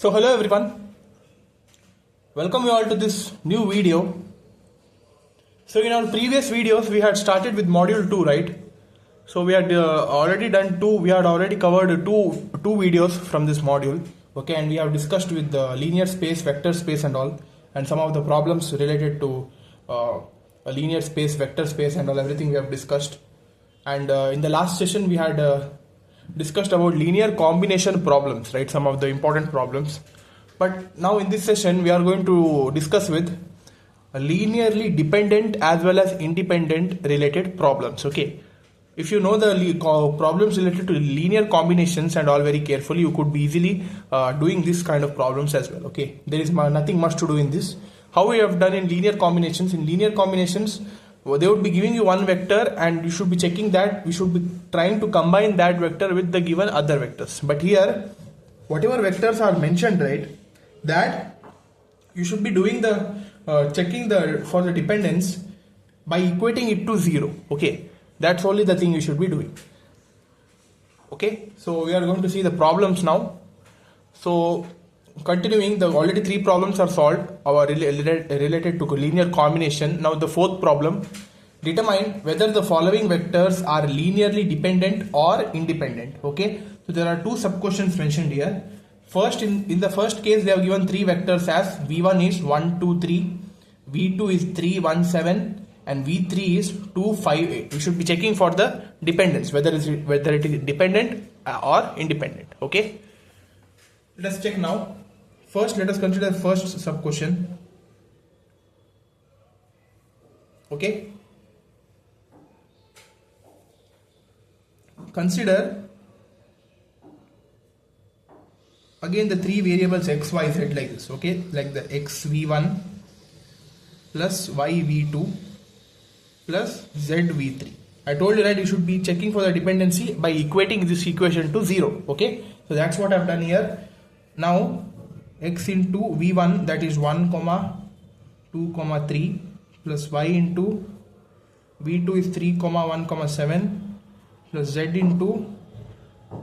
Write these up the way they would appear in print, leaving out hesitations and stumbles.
So hello everyone, welcome you all to this new video. So in our previous videos we had started with module 2, right? So we had already covered two videos from this module, okay, and we have discussed with the linear space, vector space and all, and some of the problems related to a linear space, vector space and all, everything we have discussed. And in the last session we had discussed about linear combination problems, right? Some of the important problems. But now in this session we are going to discuss with linearly dependent as well as independent related problems. Okay, if you know the problems related to linear combinations and all very carefully, you could be easily doing this kind of problems as well. Okay, there is nothing much to do in this. How we have done in linear combinations? In linear combinations, they would be giving you one vector and you should be checking that we should be trying to combine that vector with the given other vectors. But here, whatever vectors are mentioned, right, that you should be doing the checking for the dependence by equating it to 0. Okay, that's only the thing you should be doing. Okay, so we are going to see the problems now. So continuing, the already 3 problems are solved, related to linear combination. Now the 4th problem: determine whether the following vectors are linearly dependent or independent. Okay, so there are 2 sub questions mentioned here. First, in the first case they have given 3 vectors as v1 is 1 2 3, v2 is 3 1 7 and v3 is 2 5 8. We should be checking for the dependence, whether it is dependent or independent. Okay, let us check now. First, let us consider the first sub question. Okay, consider again the 3 variables x, y, z like this. Okay, like the x v1 plus y v2 plus z v3. I told you, right, you should be checking for the dependency by equating this equation to 0. Okay, so that's what I've done here. Now x into v1, that is 1 2 3 plus y into v2 is 3 1 7 plus z into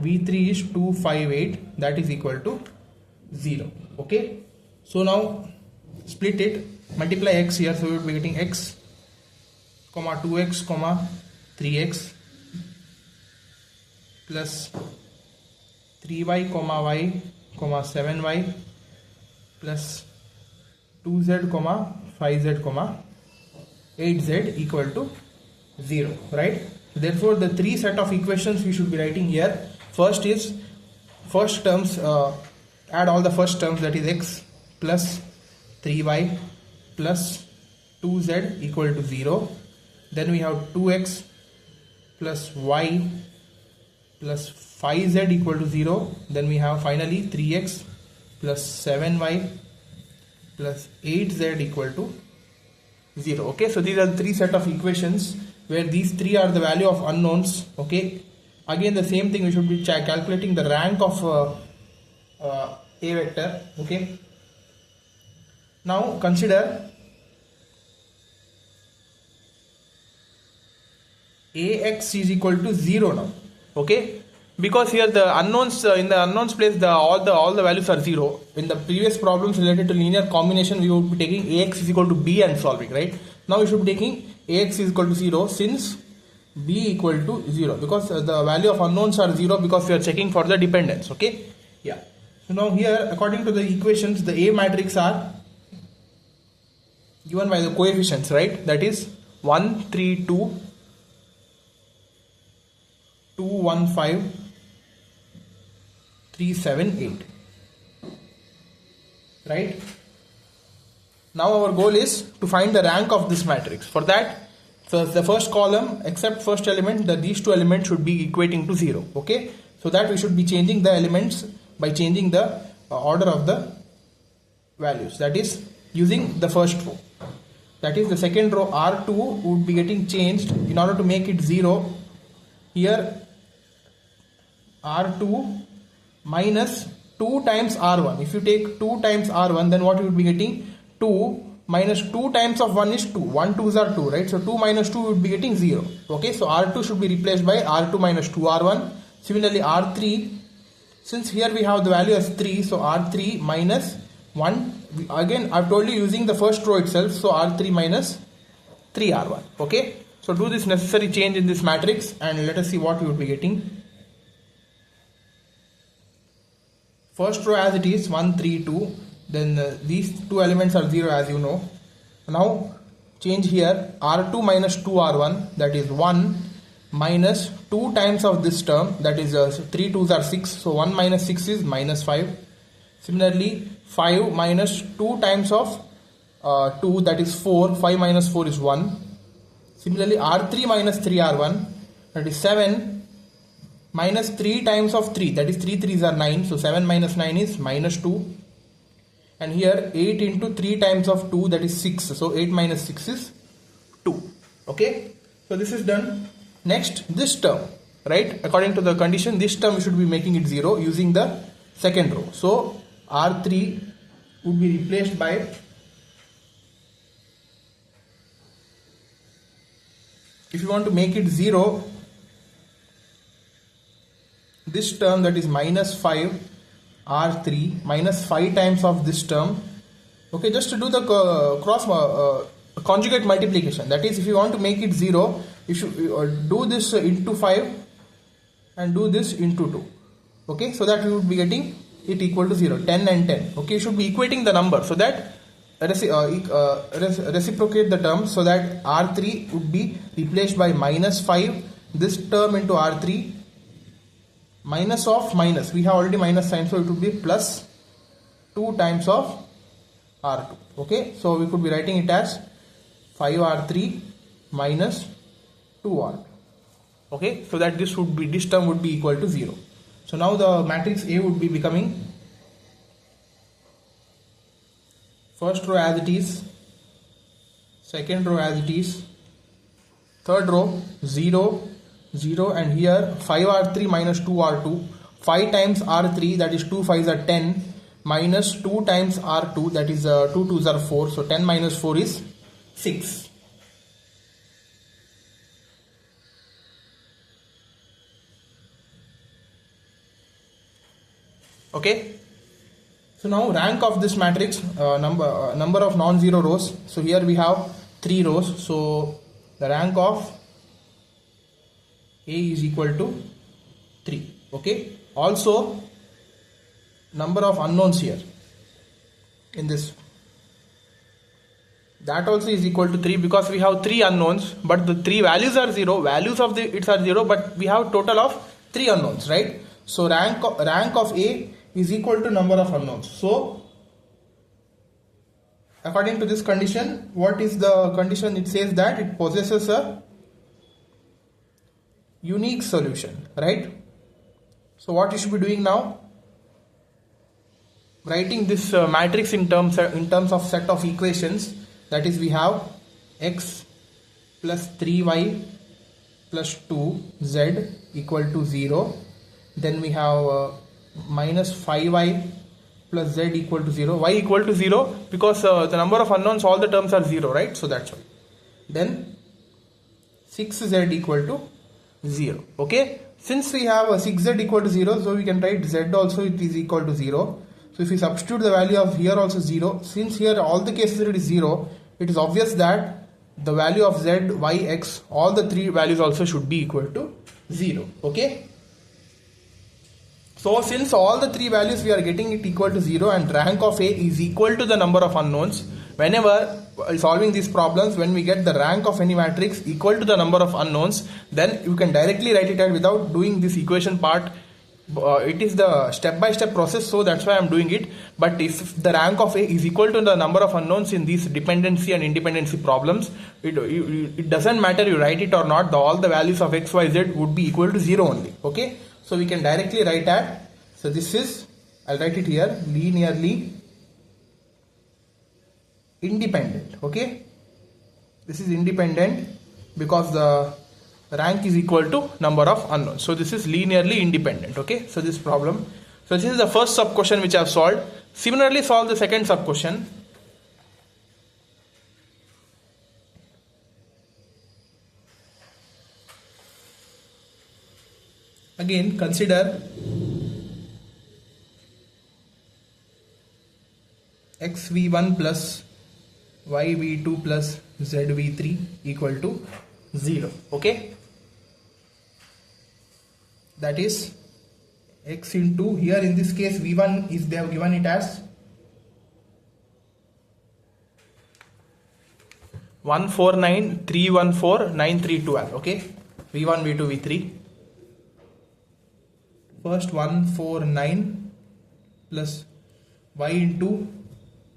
v3 is 2 5 8, that is equal to 0. Okay, so now split it, multiply x here, so we will be getting x 2x 3x plus 3y y 7y plus 2z 5z 8z equal to 0, right? Therefore the 3 set of equations we should be writing here. First is first terms, add all the first terms, that is x plus 3y plus 2z equal to 0. Then we have 2x plus y plus 5z equal to 0. Then we have finally 3x plus 7y plus 8z equal to 0. Okay, so these are the 3 set of equations where these 3 are the value of unknowns. Okay, again the same thing, we should be calculating the rank of a vector. Okay, now consider ax is equal to 0 now. Okay, because here the unknowns, in the unknowns place all the values are 0. In the previous problems related to linear combination, we would be taking ax is equal to b and solving, right? Now we should be taking ax is equal to 0 since b equal to 0, because the value of unknowns are 0, because we are checking for the dependence. Okay, yeah. So now here, according to the equations, the A matrix are given by the coefficients, right? That is 1 3 2 2 1 5 3 7 8, right? Now our goal is to find the rank of this matrix. For that, so the first column except first element, these 2 elements should be equating to 0. Okay, so that we should be changing the elements by changing the order of the values, that is using the first row. That is the second row R2 would be getting changed in order to make it 0. Here R2 minus 2 times R1. If you take 2 times R1, then what you would be getting? 2 minus 2 times of 1 is 2. 1 2s are 2, right? So 2 minus 2 would be getting 0. Okay, so R2 should be replaced by R2 minus 2R1. Similarly, R3 Since here we have the value as 3, so R3 minus 1. Again, I've told you using the first row itself, so R3 minus 3R1. Okay, so do this necessary change in this matrix and let us see what we would be getting. First row as it is 1, 3, 2. Then these two elements are 0 as you know. Now change here R2 minus 2R1, that is 1 minus 2 times of this term, that is 3 2s are 6, so 1 minus 6 is minus 5. Similarly 5 minus 2 times of 2, that is 4, 5 minus 4 is 1. Similarly R3 minus 3R1, that is 7 minus 3 times of 3, that is 3 3s are 9, so 7 minus 9 is minus 2. And here 8 into 3 times of 2, that is 6, so 8 minus 6 is 2. Okay, so this is done. Next, this term, right, according to the condition, this term we should be making it 0 using the second row. So R3 would be replaced by if you want to make it 0, this term, that is minus 5 R3 minus 5 times of this term. Okay, just to do the conjugate multiplication, that is if you want to make it 0, you should do this into 5 and do this into 2. Okay, so that we would be getting it equal to 0, 10 and 10. Okay, you should be equating the number so that reciprocate the term, so that R3 would be replaced by minus 5, this term into R3, minus of minus, we have already minus sign, so it would be plus 2 times of R2. Okay, so we could be writing it as 5R3 minus 2R2. Okay, so that this term would be equal to 0. So now the matrix A would be becoming first row as it is, second row as it is, third row 0 0, and here 5R3 minus 2R2, 5 times R3, that is 2 5s are 10, minus 2 times R2, that is 2 2s are 4, so 10 minus 4 is 6. Okay, so now rank of this matrix, number of non-zero rows. So here we have 3 rows, so the rank of A is equal to 3. Okay, also number of unknowns here in this, that also is equal to 3, because we have 3 unknowns, but the 3 values are 0, values of it are 0, but we have total of 3 unknowns, right? So rank of A is equal to number of unknowns. So according to this condition, what is the condition? It says that it possesses a unique solution, right? So what you should be doing now, writing this matrix in terms of set of equations, that is we have x plus 3y plus 2z equal to 0, then we have minus 5y plus z equal to 0, y equal to 0, because the number of unknowns, all the terms are 0, right? So that's why. Then 6z equal to 0. Okay, since we have a 6z equal to 0, so we can write z also it is equal to 0. So if we substitute the value of here also 0, since here all the cases it is 0, it is obvious that the value of z, y, x, all the 3 values also should be equal to 0. Okay, so since all the 3 values we are getting it equal to 0 and rank of A is equal to the number of unknowns, whenever solving these problems, when we get the rank of any matrix equal to the number of unknowns, then you can directly write it out without doing this equation part. It is the step-by-step process, so that's why I'm doing it. But if the rank of A is equal to the number of unknowns in these dependency and independency problems, it doesn't matter you write it or not, all the values of x, y, z would be equal to 0 only. Okay, so we can directly write at, so this is, I'll write it here, linearly independent. Okay, this is independent because the rank is equal to number of unknowns, so this is linearly independent. Okay, so this problem, so this is the first sub question which I have solved. Similarly solve the second sub question. Again consider x v1 plus y v2 plus z v3 equal to 0. Okay, that is x into, here in this case v1 is, they have given it as 149,314,9312. Okay, v1 v2 v3. First 149 plus y into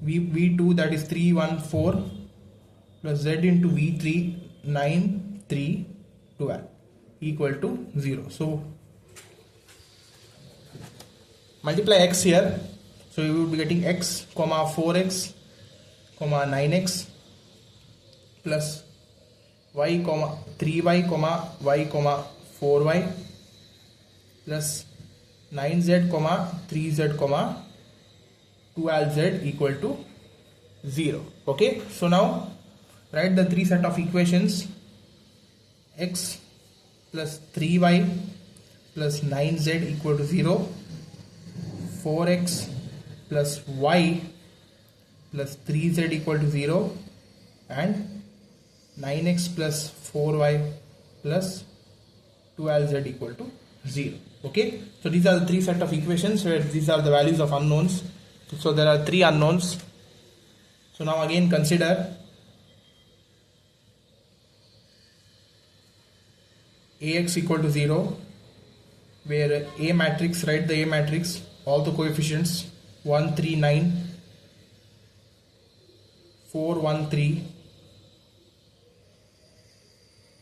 v2, that is 314, plus z into v3 9312 equal to 0. So multiply x here, so you will be getting x comma 4x comma 9x plus y comma 3y comma y comma 4y plus 9z comma 3z comma 12z equal to 0. Okay, so now write the three set of equations: x plus 3y plus 9z equal to 0, 4x plus y plus 3z equal to 0, and 9x plus 4y plus 12z equal to 0. Okay, so these are the three set of equations where these are the values of unknowns. So there are three unknowns. So now again consider Ax equal to 0, where A matrix, write the A matrix, all the coefficients 1, 3, 9, 4, 1, 3,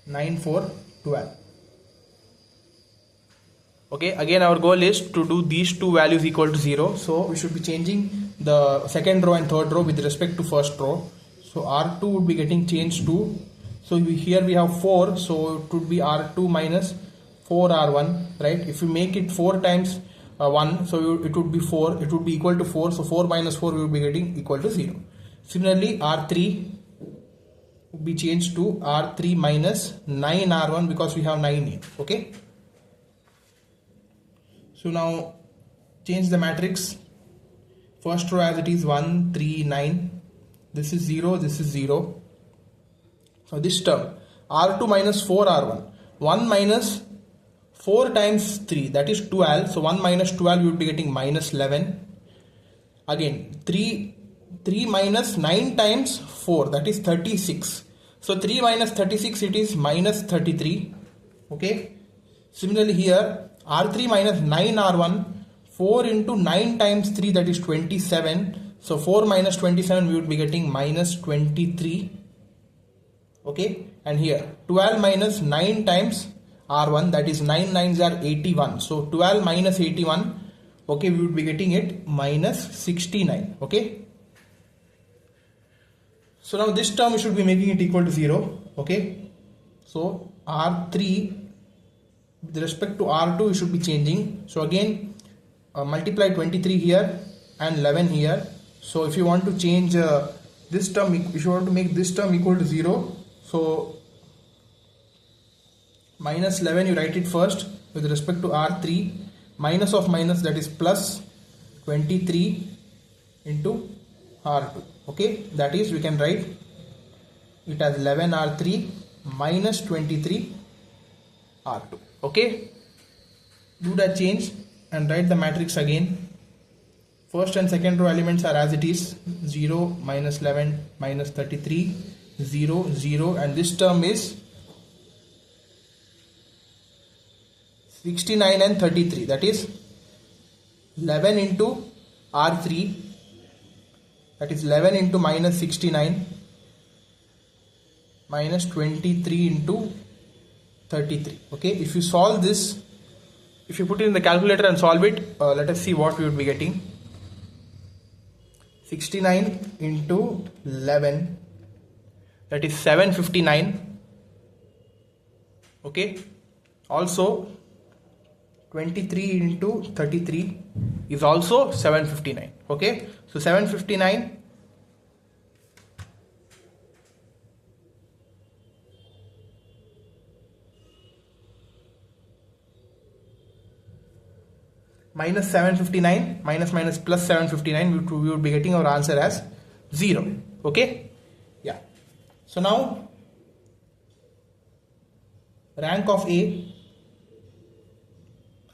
9, 4, 12. Okay, again our goal is to do these two values equal to 0. So we should be changing the second row and third row with respect to first row. So R2 would be getting changed to, so here we have 4, so it would be R2 minus 4R1, right? If you make it 4 times 1, so it would be 4, it would be equal to 4, so 4 minus 4 we will be getting equal to 0. Similarly, R3 would be changed to R3 minus 9R1 because we have 9 here. Okay, so now change the matrix. First row as it is 1, 3, 9. This is 0, this is 0. So this term R2 minus 4R1. 1 minus 4 times 3, that is 12. So 1 minus 12 you will be getting minus 11. Again 3 minus 9 times 4, that is 36. So 3 minus 36, it is minus 33. Okay. Similarly here R3 minus 9R1. 4 into 9 times 3, that is 27. So 4 minus 27 we would be getting minus 23. Okay, and here 12 minus 9 times R1, that is 9 nines are 81. So 12 minus 81, okay, we would be getting it minus 69. Okay, so now this term we should be making it equal to 0. Okay, so R3 with respect to R2 we should be changing. So again multiply 23 here and 11 here. So if you want to change this term, if you want to make this term equal to 0, so minus 11 you write it first with respect to R3, minus of minus, that is plus 23 into R2. Okay, that is we can write it as 11 R3 minus 23 R2. Okay, do that change and write the matrix again. First and second row elements are as it is: 0, minus 11, minus 33, 0, 0, and this term is 69 and 33, that is 11 into R3, that is 11 into minus 69 minus 23 into 33. Okay, if you solve this, if you put it in the calculator and solve it, let us see what we would be getting. 69 into 11, that is 759. Okay, also 23 into 33 is also 759. Okay, so 759 . minus 759 minus plus 759, we would be getting our answer as 0. Okay, yeah. So now rank of A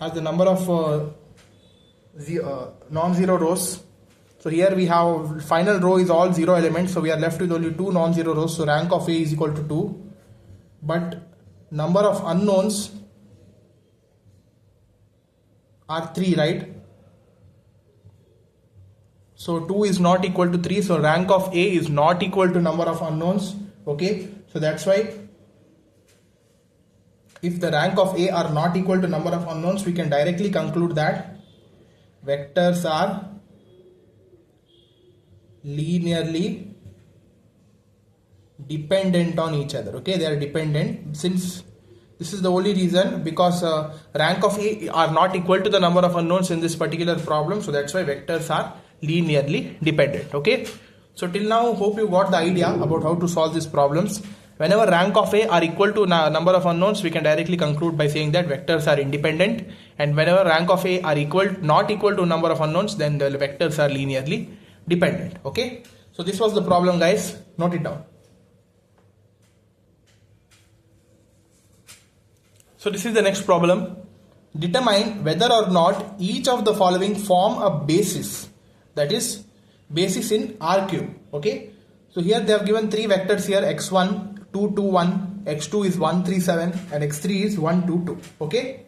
as the number of non-zero rows. So here we have final row is all 0 elements, so we are left with only 2 non-zero rows, so rank of A is equal to 2. But number of unknowns are 3, right? So 2 is not equal to 3, so rank of A is not equal to number of unknowns. Okay, so that's why if the rank of A are not equal to number of unknowns, we can directly conclude that vectors are linearly dependent on each other. Okay, they are dependent, since this is the only reason, because rank of A are not equal to the number of unknowns in this particular problem, so that's why vectors are linearly dependent. Okay, so till now hope you got the idea about how to solve these problems. Whenever rank of A are equal to number of unknowns, we can directly conclude by saying that vectors are independent, and whenever rank of A are not equal to number of unknowns, then the vectors are linearly dependent. Okay, so this was the problem, guys. Note it down. So this is the next problem. Determine whether or not each of the following form a basis, that is basis in R cube. Okay, so here they have given 3 vectors here, x1 2 2 1, x2 is 1 3 7, and x3 is 1 2 2. Okay,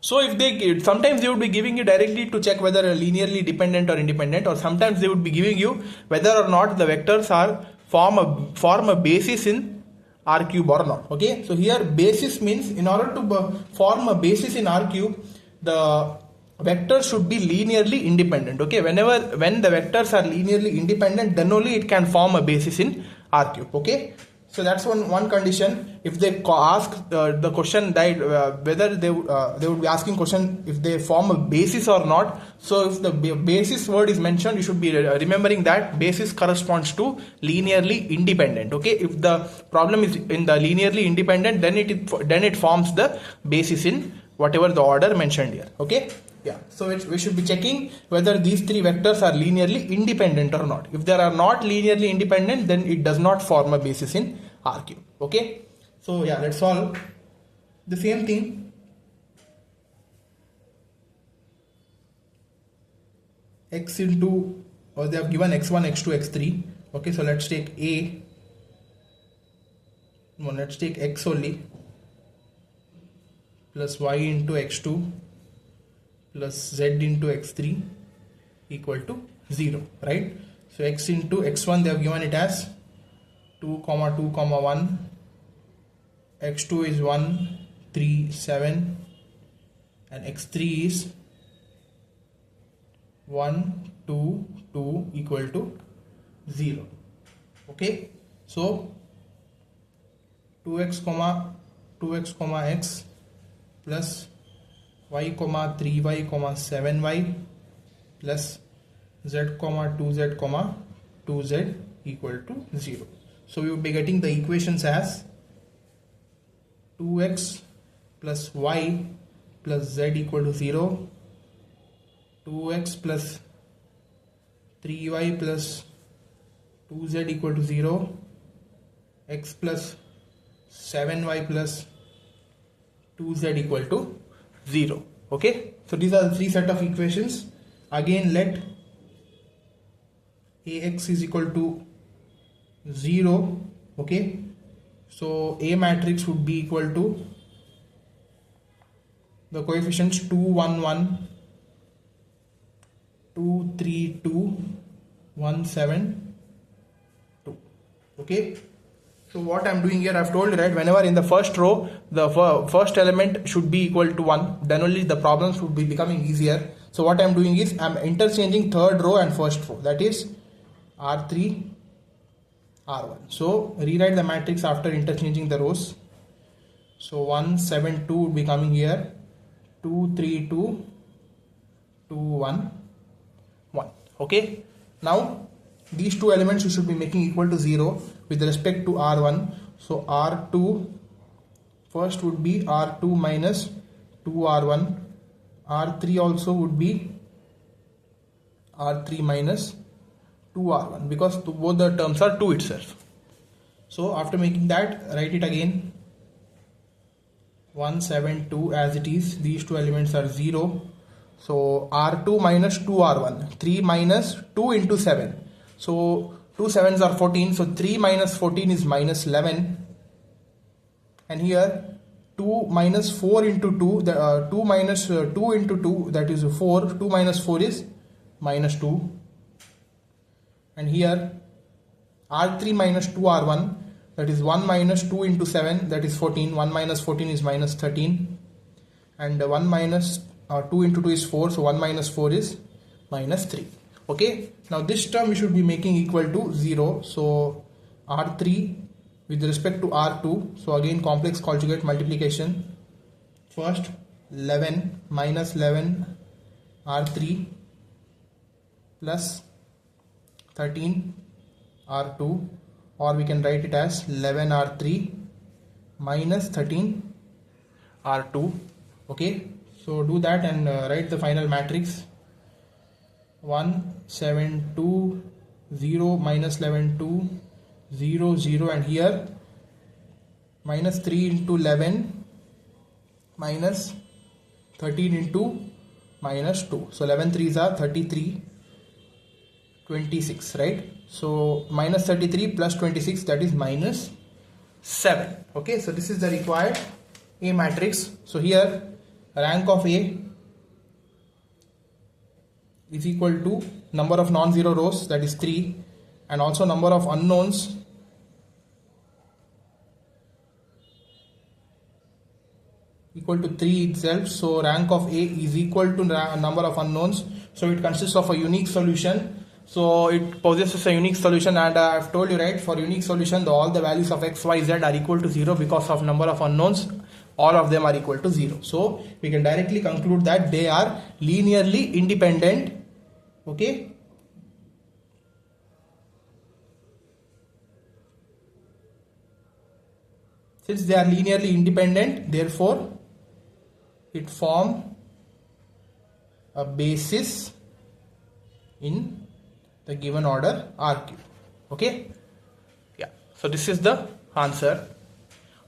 so if they sometimes they would be giving you directly to check whether linearly dependent or independent, or sometimes they would be giving you whether or not the vectors are form a basis in R cube or not. Okay, so here basis means in order to form a basis in R cube, the vectors should be linearly independent. Okay, when the vectors are linearly independent, then only it can form a basis in R cube. Okay, so that's one condition. If they ask the question that whether they would be asking question if they form a basis or not. So if the basis word is mentioned, you should be remembering that basis corresponds to linearly independent. Okay, if the problem is in the linearly independent, then it forms the basis in whatever the order mentioned here. Okay, yeah, so we should be checking whether these 3 vectors are linearly independent or not. If they are not linearly independent, then it does not form a basis in R cube. Okay, so yeah, let's solve the same thing. X into, or they have given x1 x2 x3. Okay, so let's take A. No, let's take x only, plus y into x2 plus z into x3 equal to 0, right? So x into x1 they have given it as 2 comma 2 comma 1, x2 is 1 3 7, and x3 is 1 2 2 equal to 0. Okay, so 2x comma x plus y comma 3y comma 7y plus z comma 2z equal to 0. So we will be getting the equations as 2x plus y plus z equal to 0, 2x plus 3y plus 2z equal to 0, x plus 7y plus 2z equal to 0. Okay, so these are the 3 set of equations. Again, let Ax is equal to 0. Okay, so A matrix would be equal to the coefficients 2 1 1, 2 3 2, 1 7 2. Okay, so what I am doing here, I have told you, right, whenever in the first row the first element should be equal to 1, then only the problems would be becoming easier. So what I am doing is I am interchanging third row and first row, that is R3 R1. So rewrite the matrix after interchanging the rows. So 1 7 2 would be coming here, 2 3 2, 2 1 1. Okay, now these 2 elements you should be making equal to 0 with respect to R1. So R2 first would be R2 minus 2R1 R3 also would be R3 minus 2R1 because both the terms are 2 itself. So after making that, write it again. 1, 7, 2 as it is. These two elements are 0. So R2 minus 2R1. 3 minus 2 into 7. So 2 7s are 14. So 3 minus 14 is minus 11. And here 2 minus 4 into 2. 2 minus 2 into 2, that is 4. 2 minus 4 is minus 2. And here R3 minus 2R1, that is 1 minus 2 into 7, that is 14. 1 minus 14 is minus 13. And 1 minus 2 into 2 is 4, so 1 minus 4 is minus 3. Okay, now this term we should be making equal to 0. So R3 with respect to R2, so again complex conjugate multiplication. First 11 minus 11 R3 plus 13 R2, or we can write it as 11 R3 minus 13 R2. Okay, so do that and write the final matrix. 1 7 2 0 minus 11 2 0 0, and here minus 3 into 11 minus 13 into minus 2. So 11 3s are 33, 26, right? So minus 33 plus 26, that is minus 7. Okay, so this is the required A matrix. So here rank of A is equal to number of non-zero rows, that is 3, and also number of unknowns equal to 3 itself. So rank of A is equal to number of unknowns. So it consists of a unique solution. So it possesses a unique solution, and I have told you, right, for unique solution all the values of x, y, z are equal to 0 because of number of unknowns. All of them are equal to 0. So we can directly conclude that they are linearly independent. Okay. Since they are linearly independent, therefore it forms a basis in the given order RQ. Okay. Yeah. So this is the answer.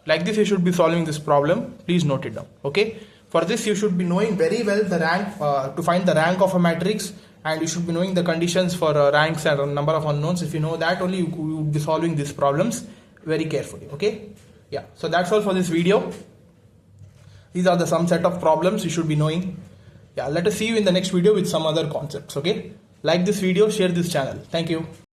Like this you should be solving this problem. Please note it down. Okay. For this you should be knowing very well the rank to find the rank of a matrix, and you should be knowing the conditions for ranks and number of unknowns. If you know that, only you would be solving these problems very carefully. Okay. Yeah. So that's all for this video. These are the some set of problems you should be knowing. Yeah. Let us see you in the next video with some other concepts. Okay. Like this video, share this channel. Thank you.